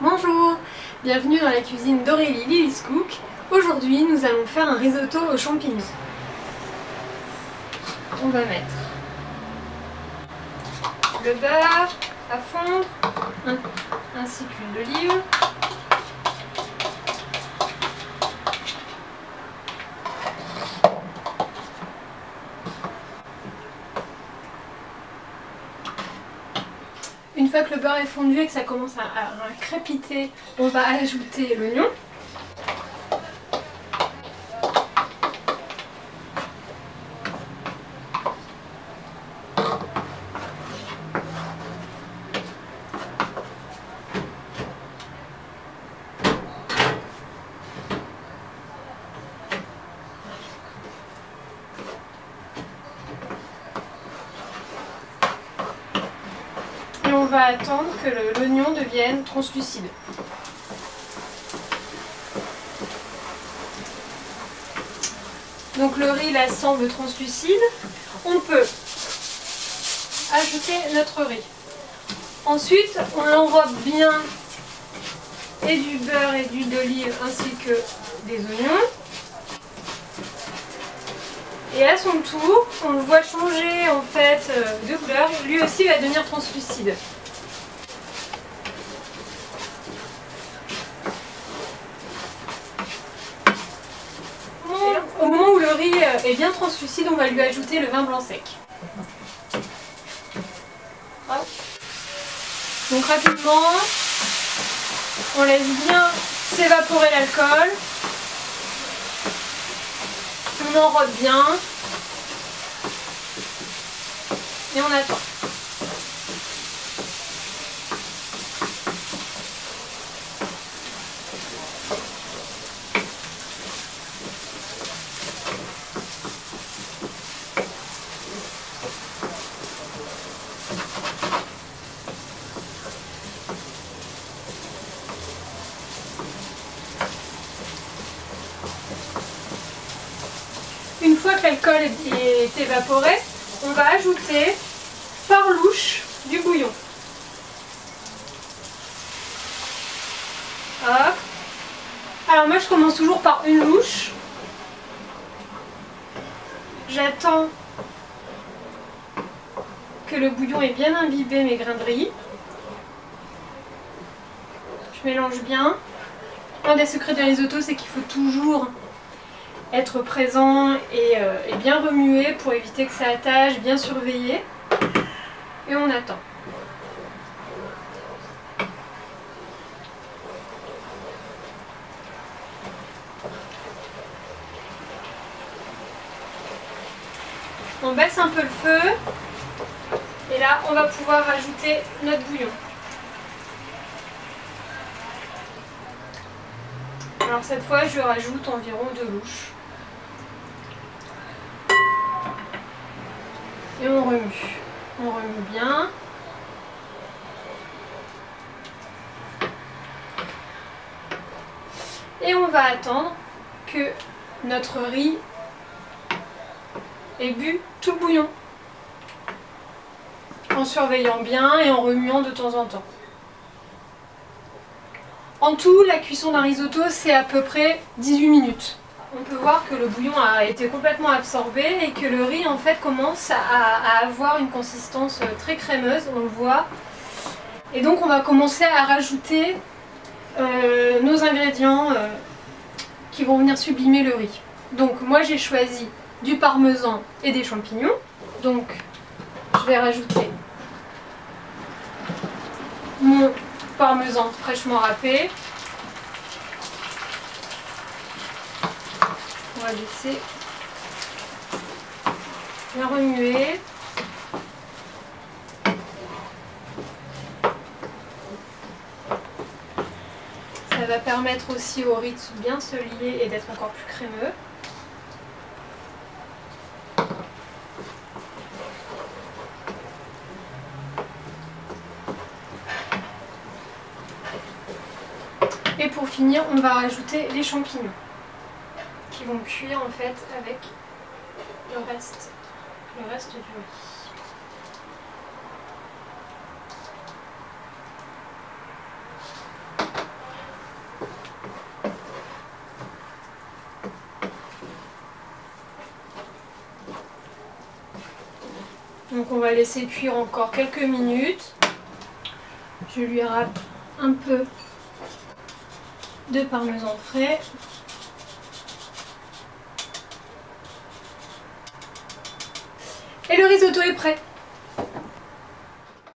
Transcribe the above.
Bonjour, bienvenue dans la cuisine d'Aurélie Lily's Cook. Aujourd'hui, nous allons faire un risotto aux champignons. On va mettre le beurre à fondre, ainsi que l'huile d'olive. Une fois que le beurre est fondu et que ça commence à crépiter, on va ajouter l'oignon. Et on va attendre que l'oignon devienne translucide. Donc le riz là semble translucide. On peut ajouter notre riz. Ensuite, on l'enrobe bien et du beurre et d'huile d'olive ainsi que des oignons. Et à son tour, on le voit changer en fait de couleur. Lui aussi va devenir translucide. Au moment où le riz est bien translucide, on va lui ajouter le vin blanc sec. Hop. Donc rapidement, on laisse bien s'évaporer l'alcool. On enrobe bien et on attend. Une fois que l'alcool est évaporé, on va ajouter par louche du bouillon. Hop. Alors moi je commence toujours par une louche. J'attends que le bouillon ait bien imbibé mes grains de riz. Je mélange bien. Un des secrets du risotto, c'est qu'il faut toujours être présent et bien remuer pour éviter que ça attache, bien surveiller. Et on attend. On baisse un peu le feu. Et là, on va pouvoir ajouter notre bouillon. Alors cette fois, je rajoute environ 2 louches. Et on remue. On remue bien. Et on va attendre que notre riz ait bu tout le bouillon. En surveillant bien et en remuant de temps en temps. En tout, la cuisson d'un risotto, c'est à peu près 18 minutes. On peut voir que le bouillon a été complètement absorbé et que le riz en fait commence à avoir une consistance très crémeuse, on le voit. Et donc on va commencer à rajouter nos ingrédients qui vont venir sublimer le riz. Donc moi j'ai choisi du parmesan et des champignons. Donc je vais rajouter mon parmesan fraîchement râpé. On va laisser bien remuer. Ça va permettre aussi au riz de bien se lier et d'être encore plus crémeux. Et pour finir, on va rajouter les champignons qui vont cuire en fait avec le reste du riz. Donc on va laisser cuire encore quelques minutes. Je lui râpe un peu de parmesan frais. Et le risotto est prêt.